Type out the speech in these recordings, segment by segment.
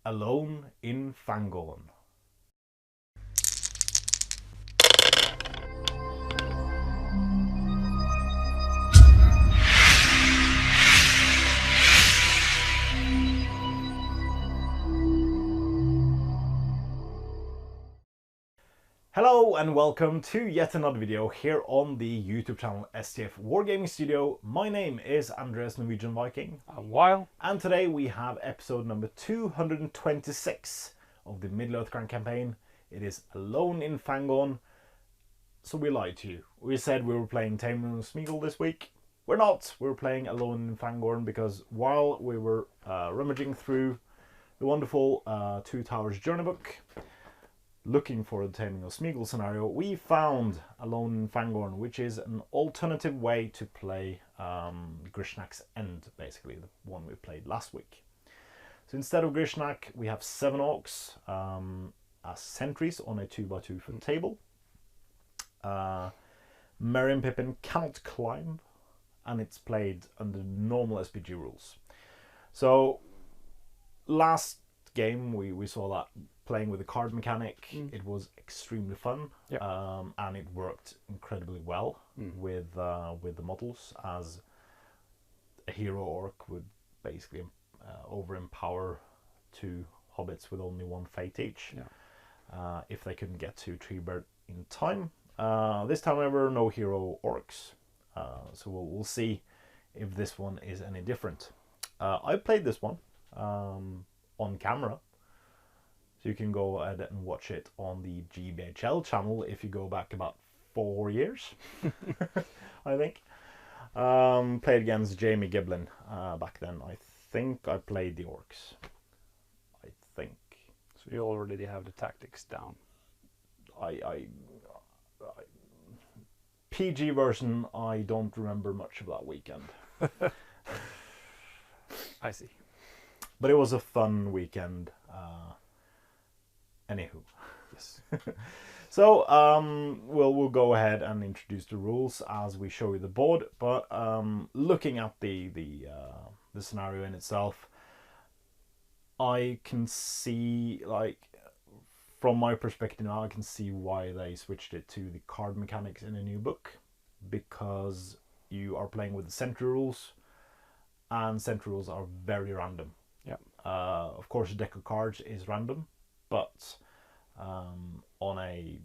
Alone in Fangorn. Hello and welcome to yet another video here on the YouTube channel STF Wargaming Studio. My name is Andreas Norwegian Viking. I'm Weil. And today we have episode number 226 of the Middle-earth Grand campaign. It is Alone in Fangorn. So we lied to you. We said we were playing Taming of Smeagol this week. We're not. We're playing Alone in Fangorn because while we were rummaging through the wonderful Two Towers journey book, looking for the Taming of Smeagol scenario, we found Alone in Fangorn, which is an alternative way to play Gishnákh's End, basically, the one we played last week. So instead of Gishnákh, we have 7 orcs as sentries on a 2x2 foot table. Merry and Pippin cannot climb, and it's played under normal SBG rules. So last game we saw that playing with the card mechanic, it was extremely fun. Yep. And it worked incredibly well with the models, as a hero orc would basically over empower 2 hobbits with only 1 fate each, if they couldn't get to Treebird in time. This time, however, no hero orcs, so we'll see if this one is any different. I played this one on camera, so you can go ahead and watch it on the GBHL channel if you go back about 4 years, I think. Played against Jamie Giblin back then. I think I played the orcs. I think. So you already have the tactics down. I PG version, I don't remember much of that weekend. I see. But it was a fun weekend. Anywho, Yes. so we'll go ahead and introduce the rules as we show you the board. But looking at the scenario in itself, I can see, like, from my perspective now, I can see why they switched it to the card mechanics in a new book, because you are playing with the sentry rules, and sentry rules are very random. Yeah. Of course, a deck of cards is random, but on a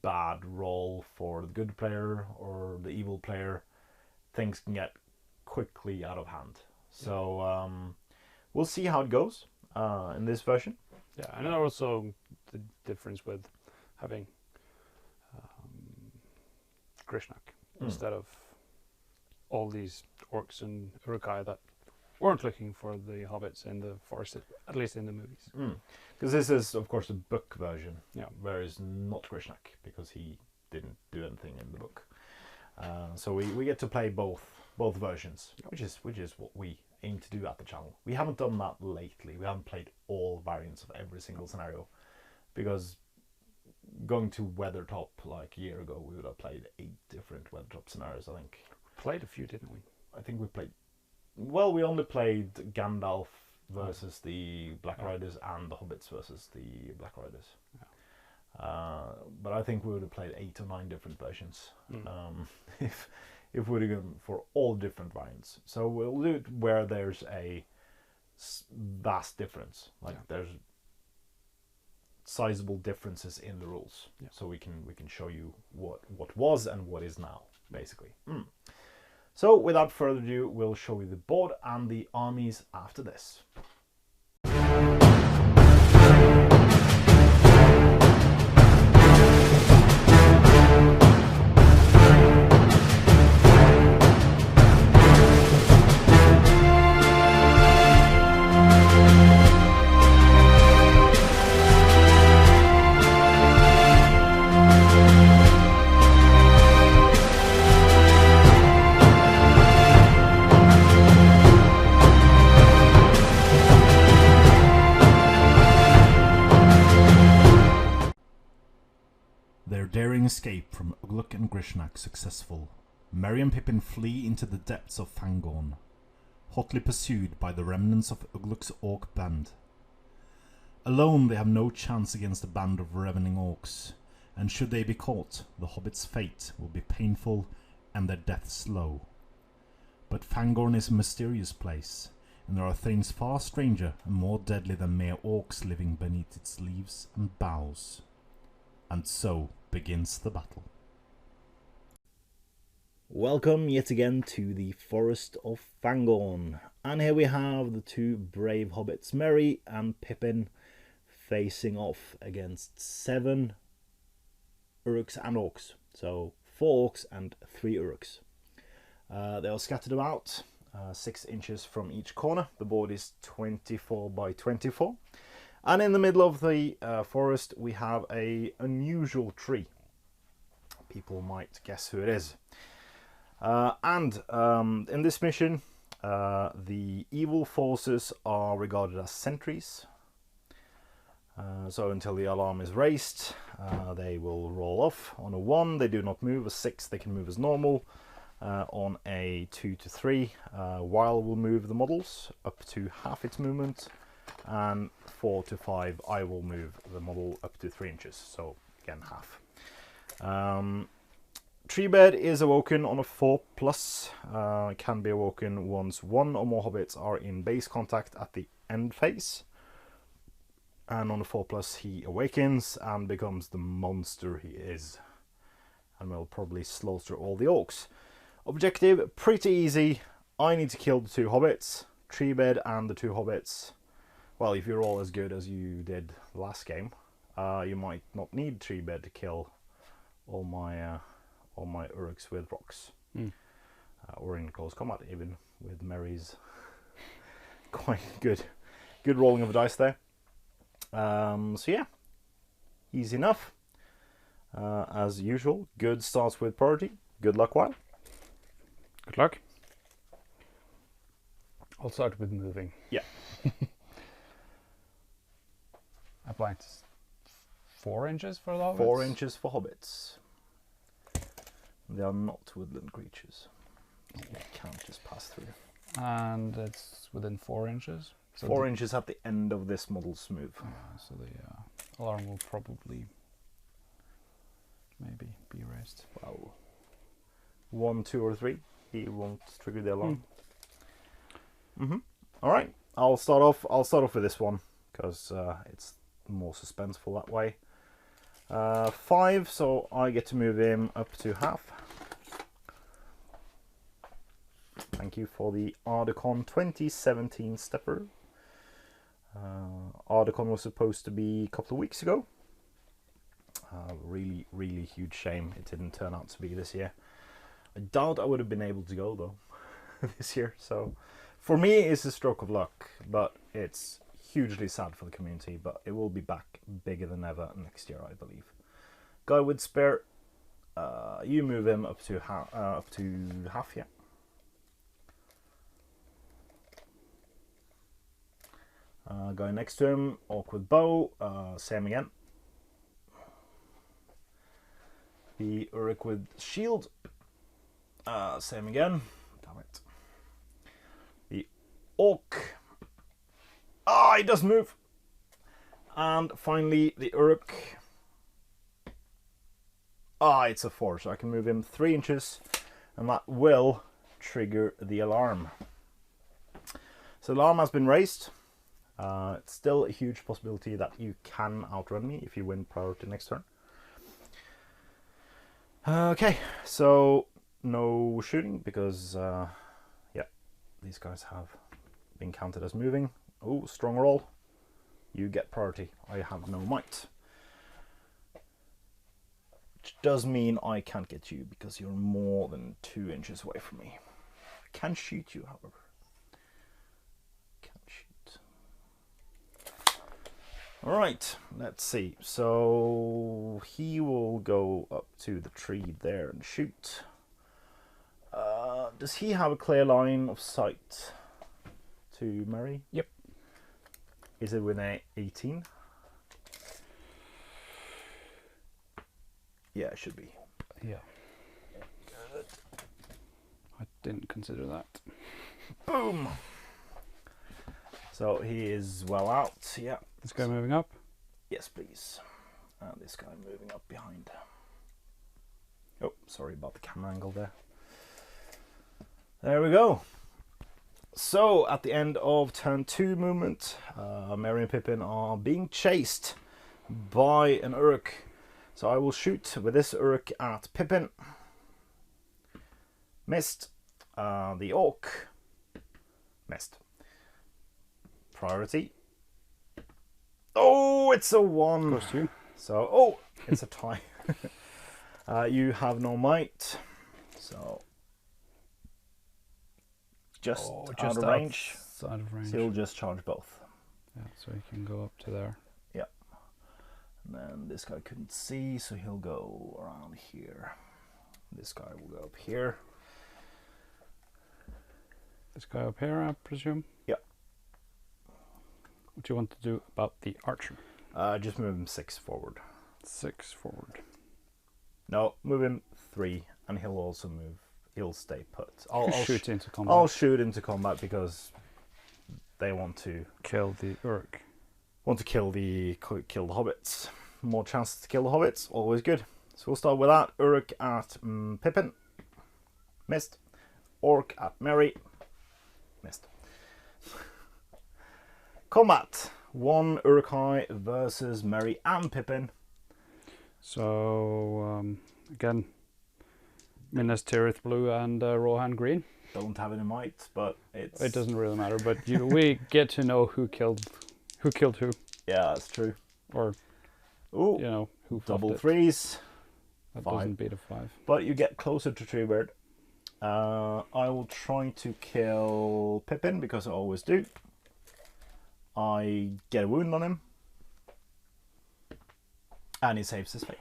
bad roll for the good player or the evil player, things can get quickly out of hand. So we'll see how it goes in this version. Yeah, and also the difference with having Gishnákh instead of all these orcs and Urukai that weren't looking for the hobbits in the forest, at least in the movies. Because this is, of course, the book version, Yeah. whereas not Gishnákh, because he didn't do anything in the book. So we get to play both versions, which is what we aim to do at the channel. We haven't done that lately. We haven't played all variants of every single scenario, because going to Weathertop like a year ago, we would have played 8 different Weathertop scenarios, I think. Played a few, didn't we? I think we played... Well, we only played Gandalf versus the Black Riders and the Hobbits versus the Black Riders. But I think we would have played 8 or 9 different versions if we would have gone for all different variants. So we'll do it where there's a vast difference, like there's sizable differences in the rules, so we can show you what was and what is now, basically. So without further ado, we'll show you the board and the armies after this. Their daring escape from Uglúk and Gishnákh successful, Merry and Pippin flee into the depths of Fangorn, hotly pursued by the remnants of Uglúk's orc band. Alone they have no chance against a band of ravening orcs, and should they be caught, the hobbits' fate will be painful and their death slow. But Fangorn is a mysterious place, and there are things far stranger and more deadly than mere orcs living beneath its leaves and boughs. And so begins the battle. Welcome yet again to the Forest of Fangorn, and here we have the two brave hobbits, Merry and Pippin, facing off against 7 Uruks and orcs. So 4 orcs and 3 Uruks. They are scattered about 6 inches from each corner. The board is 24 by 24. And in the middle of the forest we have a unusual tree. People might guess who it is. In this mission, the evil forces are regarded as sentries. So until the alarm is raised, they will roll off. On a 1, they do not move. A 6, they can move as normal. On a 2 to 3, Weil will move the models up to half its movement. And 4 to 5, I will move the model up to 3 inches. So again, half. Treebed is awoken on a 4+. It can be awoken once 1 or more hobbits are in base contact at the end phase. And on a 4+, he awakens and becomes the monster he is. And will probably slaughter all the orcs. Objective, pretty easy. I need to kill the 2 hobbits. Treebed and the 2 hobbits. Well, if you're all as good as you did last game, you might not need Treebed to kill all my Uruks with rocks. Or in close combat, even with Merry's quite good rolling of the dice there. So yeah, easy enough. As usual, good starts with priority. Good luck, Weil. Good luck. I'll start with moving. Yeah. I blanked 4 inches for the hobbits? 4 inches for hobbits. They are not woodland creatures. You can't just pass through. And it's within 4 inches? So 4 inches at the end of this model's move. So the alarm will probably maybe be raised. Well, 1, 2, or 3, he won't trigger the alarm. All right, I'll start off with this one because it's more suspenseful that way. 5, so I get to move him up to half. Thank you for the Ardacon 2017 stepper. Ardacon was supposed to be a couple of weeks ago. Really huge shame it didn't turn out to be this year. I doubt I would have been able to go though this year. So for me it's a stroke of luck, but it's hugely sad for the community. But it will be back bigger than ever next year, I believe. Guy with spare, you move him up to half, yeah. Guy next to him, orc with bow, same again. The Uruk with shield, same again. Damn it. The orc, he does move. And finally the Uruk. It's a 4, so I can move him 3 inches, and that will trigger the alarm. So the alarm has been raised. It's still a huge possibility that you can outrun me if you win priority next turn. Okay, so no shooting because, yeah, these guys have been counted as moving. Oh, strong roll. You get priority. I have no might. Which does mean I can't get you because you're more than 2 inches away from me. I can shoot you, however. Can't shoot. Alright, let's see. So he will go up to the tree there and shoot. Does he have a clear line of sight to Merry? Yep. Is it with a 18? Yeah, it should be. Yeah. Good. I didn't consider that. Boom! So he is well out. Yeah. This guy moving up. Yes, please. And this guy moving up behind. Oh, sorry about the camera angle there. There we go. So, at the end of turn 2 movement, Merry and Pippin are being chased by an Uruk. So I will shoot with this Uruk at Pippin. Missed. The Orc. Missed. Priority. Oh, it's a 1. Goes to you. So, oh, it's a tie. You have no might. So, just out of range. Out of range. So he'll just charge both. Yeah, so he can go up to there. Yeah. And then this guy couldn't see, so he'll go around here. This guy will go up here. This guy up here, I presume? Yeah. What do you want to do about the archer? Just move him 6 forward. 6 forward. No, move him 3, and he'll also move. He'll stay put. I'll shoot into combat. I'll shoot into combat because they want to Kill the Uruk. kill the hobbits. More chances to kill the hobbits, always good. So we'll start with that. Uruk at Pippin. Missed. Orc at Merry. Missed. Combat. 1 Uruk-hai versus Merry and Pippin. So, again, Minas Tirith blue and Rohan green. Don't have it in might, but it's... It doesn't really matter, but we get to know who killed who. Yeah, that's true. Or, Ooh, you know, who double fluffed it. 3s. That 5. doesn't beat a 5. But you get closer to Treebird. I will try to kill Pippin because I always do. I get a wound on him. And he saves his fate.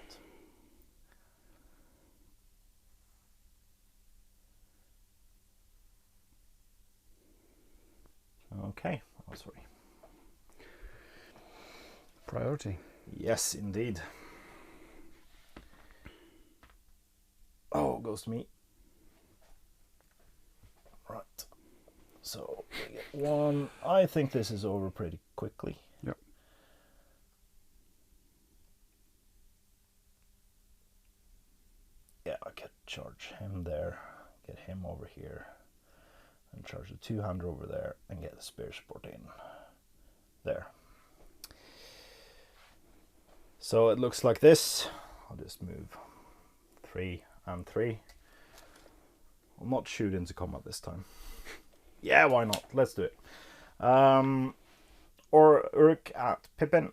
Okay. Oh, sorry. Priority. Yes, indeed. Oh, goes to me. Right. So, we get 1. I think this is over pretty quickly. Yep. Yeah, I could charge him there, get him over here, and charge the 200 over there, and get the spear support in there. So it looks like this. I'll just move 3 and 3. I'll not shoot into combat this time. Yeah, why not? Let's do it. Or Uruk at Pippin.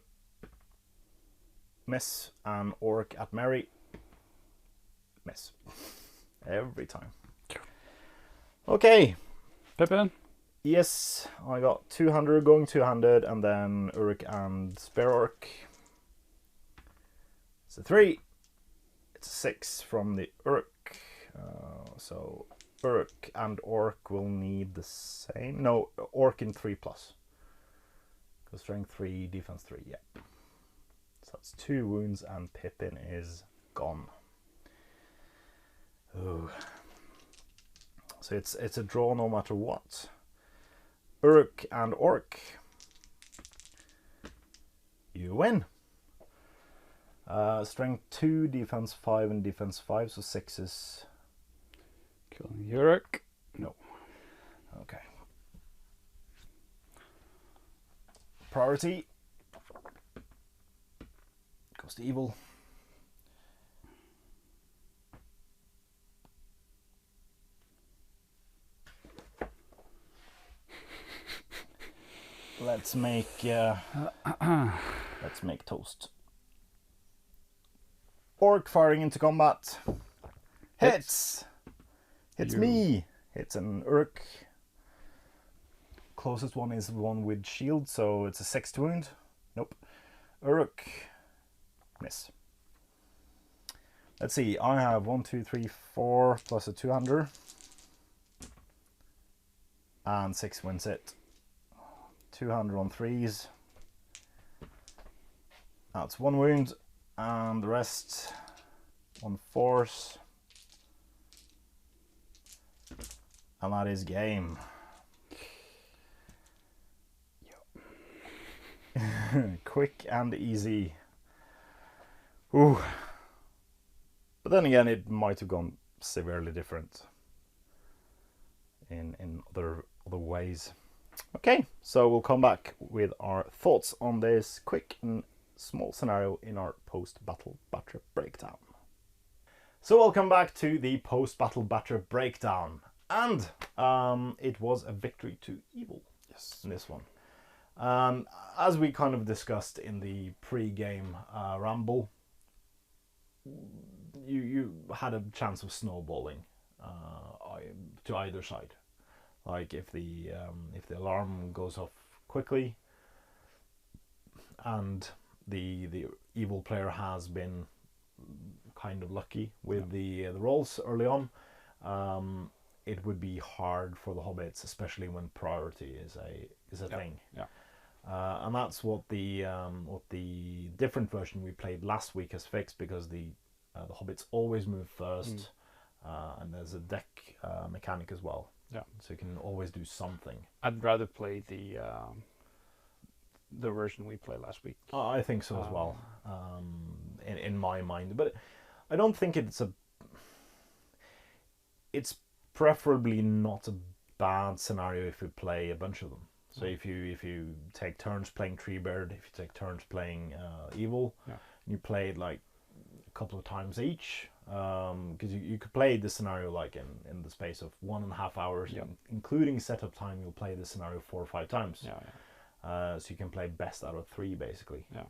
Miss. And Orc at Merry. Miss. Every time. Okay. Pippin. Yes, I got 200 going 200, and then Uruk and Spare Orc. It's a 3. It's a 6 from the Uruk. So Uruk and Orc will need the same. No, Orc in 3+. Because strength 3, defense 3, yeah. So that's 2 wounds, and Pippin is gone. Ooh. So it's a draw no matter what. Uruk and Orc. You win. Strength 2, defense 5, and defense 5, so 6 is... Killing Uruk. No. Okay. Priority. Goes to evil. Let's make toast. Orc firing into combat. Hits. Hits me. Hits an Uruk. Closest one is one with shield, so it's a 6 to wound. Nope. Uruk. Miss. Let's see. I have 1, 2, 3, 4 plus a 200. And 6 wins it. 200 on 3s. That's 1 wound, and the rest on 4s. And that is game. Quick and easy. Ooh. But then again, it might have gone severely different in other ways. Okay, so we'll come back with our thoughts on this quick and small scenario in our post-battle battery breakdown. So welcome back to the post-battle battery breakdown, and it was a victory to evil. Yes. In this one. As we kind of discussed in the pre-game ramble, you had a chance of snowballing to either side. Like if the alarm goes off quickly, and the evil player has been kind of lucky with the rolls early on, it would be hard for the hobbits, especially when priority is a thing. Yeah. And that's what the different version we played last week has fixed, because the hobbits always move first, and there's a deck mechanic as well. Yeah. So you can always do something. I'd rather play the version we played last week. I think so as well, in my mind. But I don't think it's preferably not a bad scenario if you play a bunch of them. So if you take turns playing Treebird, if you take turns playing Evil, you play it like a couple of times each, because you could play this scenario like in the space of 1.5 hours, including setup time. You'll play the scenario 4 or 5 times. So you can play best out of 3 basically. Yeah.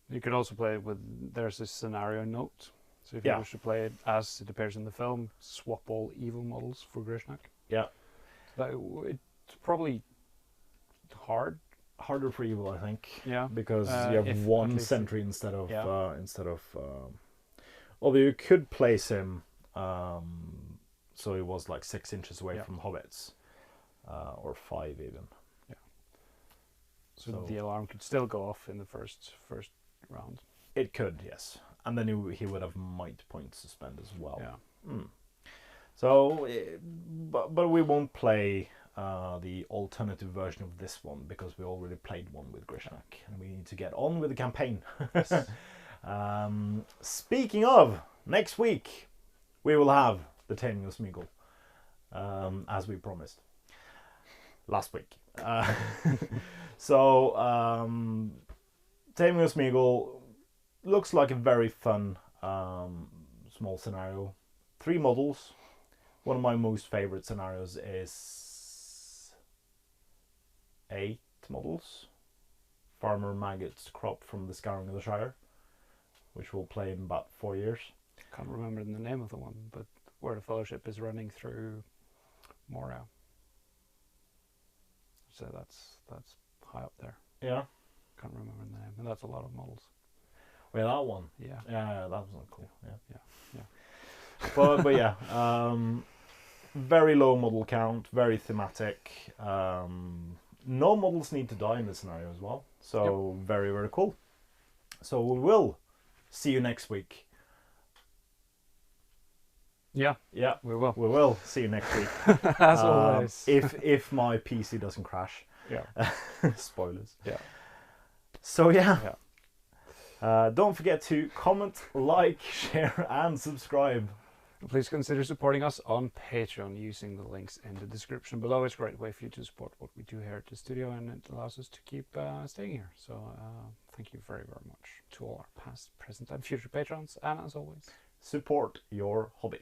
You could also play it with, there's a scenario note. So if you wish to play it as it appears in the film, swap all evil models for Gishnákh. Yeah. So it's probably harder for evil, I think. Yeah. Because you have one sentry instead of although you could place him so he was like 6 inches away from hobbits, or 5 even. Yeah. So the alarm could still go off in the first round. It could, yes. And then he would have might point suspend as well. Yeah. So, but we won't play the alternative version of this one, because we already played one with Gishnákh, and we need to get on with the campaign. Speaking of, next week we will have the Taming of Smeagol, as we promised last week. So Taming of Smeagol looks like a very fun small scenario. 3 models. One of my most favorite scenarios is 8 models. Farmer Maggot's crop from the Scouring of the Shire, which we'll play in about 4 years. Can't remember the name of the one, but where the Fellowship is running through Moria. So that's high up there. Yeah. Can't remember the name, and that's a lot of models. Well, that one. Yeah. Yeah, that was cool. Yeah. But yeah, very low model count, very thematic. No models need to die in this scenario as well. So very, very cool. So we will see you next week. Yeah, we will. We will see you next week. As always. If my PC doesn't crash. Yeah. Spoilers. Yeah. So yeah. Don't forget to comment, like, share, and subscribe. Please consider supporting us on Patreon using the links in the description below. It's a great way for you to support what we do here at the studio, and it allows us to keep staying here. So thank you very, very much to all our past, present, and future patrons. And as always, support your hobby.